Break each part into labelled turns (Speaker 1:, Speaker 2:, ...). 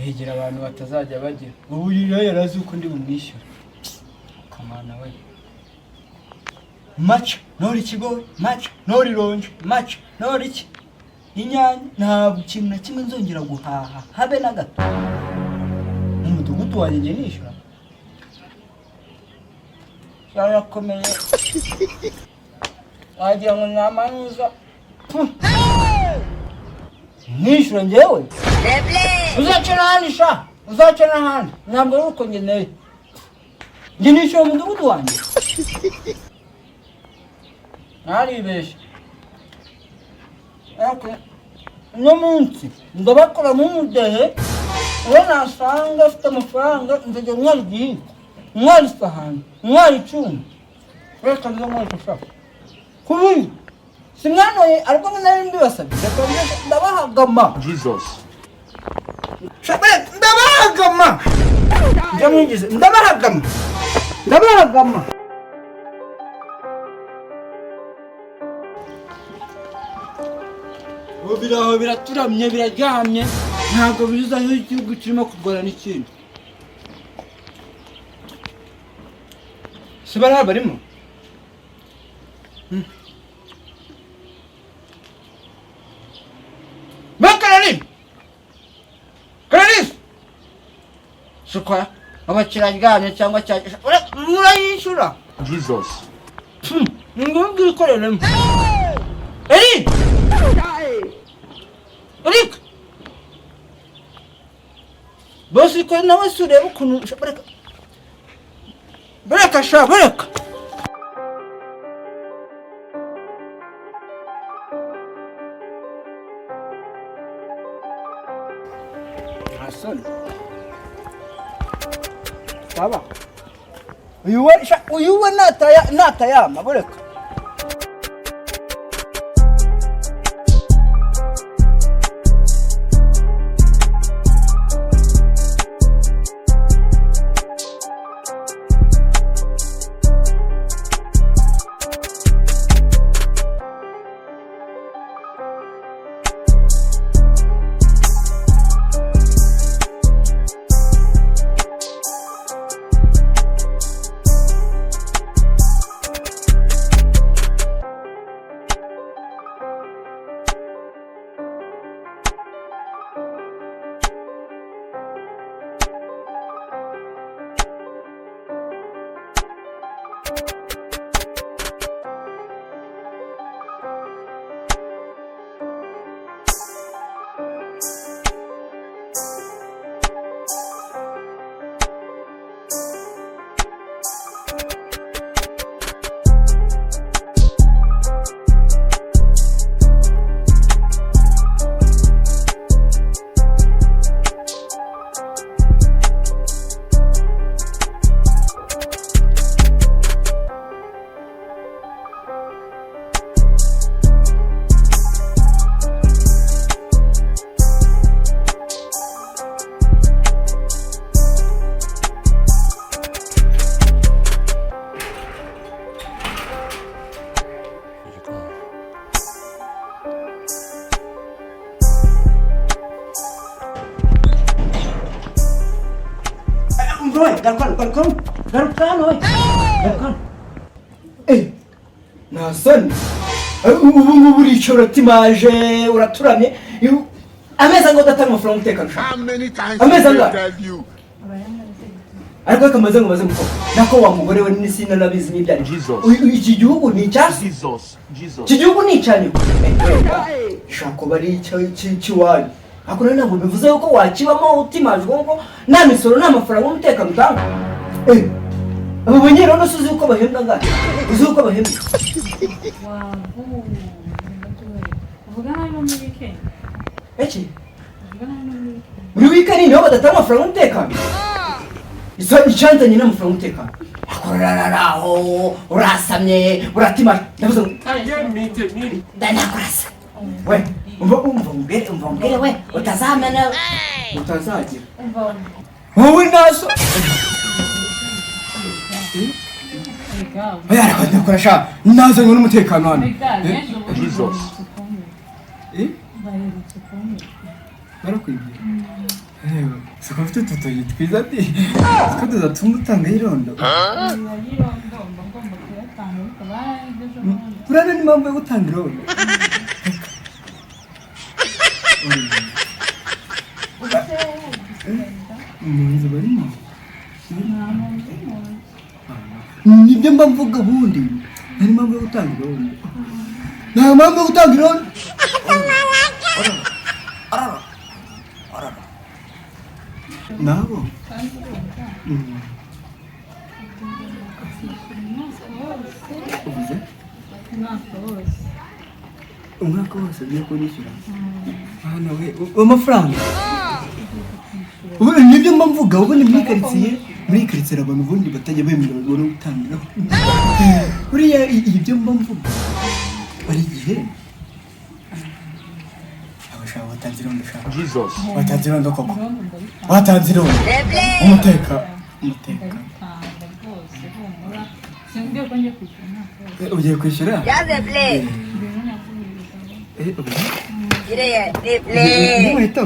Speaker 1: hegera abantu batazajya bagira ubu yarazi uko ndi bumwishyura kamana we match nori kigo match nori ronje match nori iki inyanya ntabwo ikintu na kimwe nzongera guhaha habe na gato mu mudugudu wanjye nishyura yarakomeye wagira ngo namanuza nishyura njyewe uzacana hano sha uzacana hano ntabwo ari uko ngeneye njye nishyura mu mudugudu wanjye naribeshye uno munsi ndabakora mu mudehe uwo nasanga afite amafaranga nzajya mwari igihingwa mwari isahani mwari icumi reka nizo mwari gushaka kubi si mwanoye ariko nari mbibasabye ndabahagama
Speaker 2: Jesus
Speaker 1: ndabahagama njya mwigize ndabahagama biraho biraturamye biraryamye ntabwo biza aho igihugu kirimo kurwana n'ikindi si bariya barimo bakarari sukwa abakiraryamye cyangwa cyagisha urayishyura
Speaker 2: Jesus
Speaker 1: ngubwo ikoreremo Eric Eric bosi ko nawe sureba ukuntu bareka sha bareka Hasan Baba uyuwe natayama bareka Garukano Nasan ubu buricyo timaje uraturamye ameza ngo datanga amafaranga umutekano ameza ngo ariko kamaze ngo baze muko nako wa mugore we n'isina nabizi n'ibyari iki gihugu ni cyasi iki gihugu ni cyane shako bari cy'iwani ako ntabwo bivuze ko wakibamo utimajwe ngo nta misoro nta mafaranga umutekano utanga abo banyero no suzi uko bahembwa ngana uzi uko bahembwa
Speaker 3: uvugana no muri weekend
Speaker 1: muri weekend niho badatanga amafaranga umutekano iso icyanze nyina amafaranga umutekano akoraraho urasamye uratima ndavuze ndanakurasa we umva we utazamena utazagira wowe naso oya ndakurasha nazanye n'umutekano hano
Speaker 2: Jesus
Speaker 1: barakwibye siko mfite tutoyi twiza ati siko tuzatuma utanga irondo urana n'impamvu yo gutanga irondo umuzi barimo nibyo mba mvuga ubundi nta mpamvu yo gutanga irondo nta mpamvu yo gutanga irondo nabo uvuze umwaka wose ugiye kurishyura nawe amafaranga nibyo mba mvuga ubundi muri karitsiye abantu ubundi batajya bemerera no gutangira buriya ibyo mba mvuga bari igihe abashaka batanze irondo batanze irondo koko batanze irondo umuteka ugiye kwishyura inkweto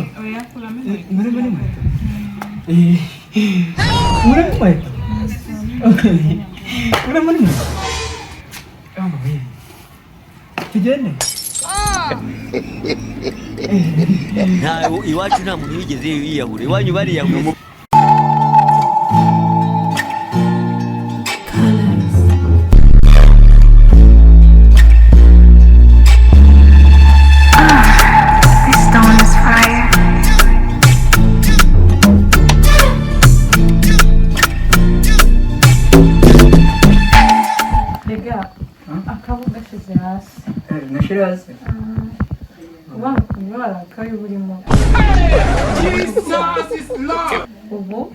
Speaker 1: murimo n'inkweto murimo n'inkweto tugende
Speaker 2: iwacu nta muntu wigeze yiyahura iwanyu bariyahura
Speaker 3: ubu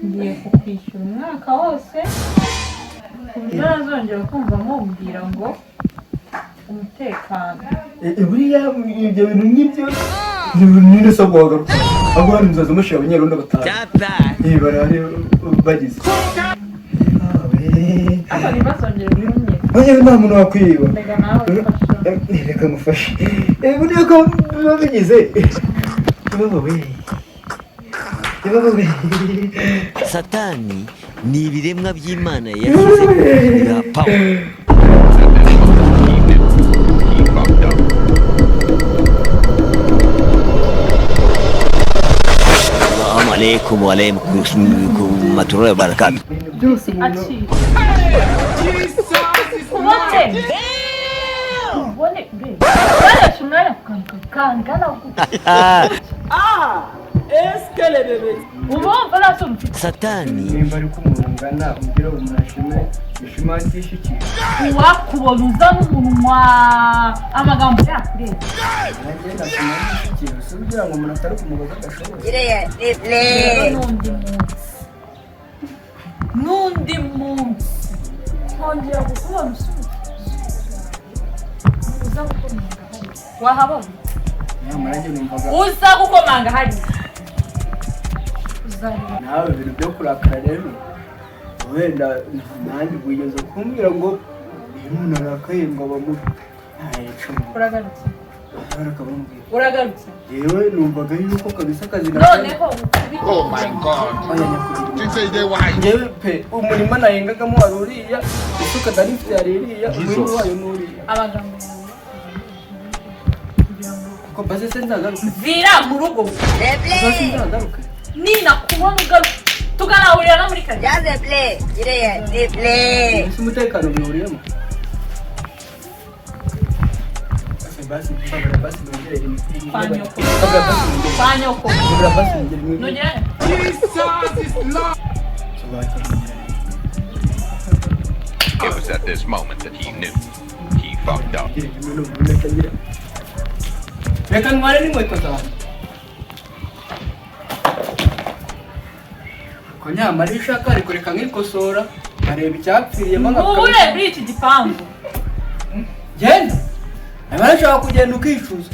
Speaker 3: ngiye kukwishyura umwaka wose kuburyo nazongera kumva mumbwira ngo umutekano
Speaker 1: buriya ibyo bintu nk'ibyo ni so guhagaruka ahubwo hano muzaza mushira abanyarundo batanu barahari bagize
Speaker 3: abari bazongera kumenya
Speaker 1: oya nta muntu wakwiba
Speaker 3: mbega nawe
Speaker 1: reka mufashe buriya ko babigize
Speaker 2: satani ni ibiremwa by'Imana yashyize bya power. Assalamu alaikum wa rahmatullahi wa barakatuh. Satani
Speaker 3: wakubona uza n'umunwa amagambo yakureba n'undi munsi nkongera gukubona uza gukomanga hari wahabona uza gukomanga hari
Speaker 1: nawe ibintu byo kurakara rero wenda nanjye wigeze kumbwira ngo iyo umuntu arakaye ngo bamuhe
Speaker 3: uragarutse
Speaker 1: yewe numvaga yuko kabisa akazi
Speaker 3: noneho
Speaker 4: Oh my God!
Speaker 1: ngewe pe umurima nahingagamo wari uriya isuka ndari mfite yari iriya umurima wayo n'uriya
Speaker 3: abaganga
Speaker 1: kuko base se nzagaruka
Speaker 3: vira mu rugo
Speaker 1: base nzagaruka
Speaker 3: nina kubona ugaruka tukanahurira no muri kare
Speaker 1: ese umutekano bihuriyemo basi
Speaker 3: panyoko nugera
Speaker 4: It was at this moment that he knew he fucked up.
Speaker 1: reka ntware n'inkweto zawe ko nyamara iyo ushaka ari kureka nkikosora nkareba icyapfiriyemo
Speaker 3: ntubure muri iki gipangu
Speaker 1: genda niba nashaka kugenda ukicuza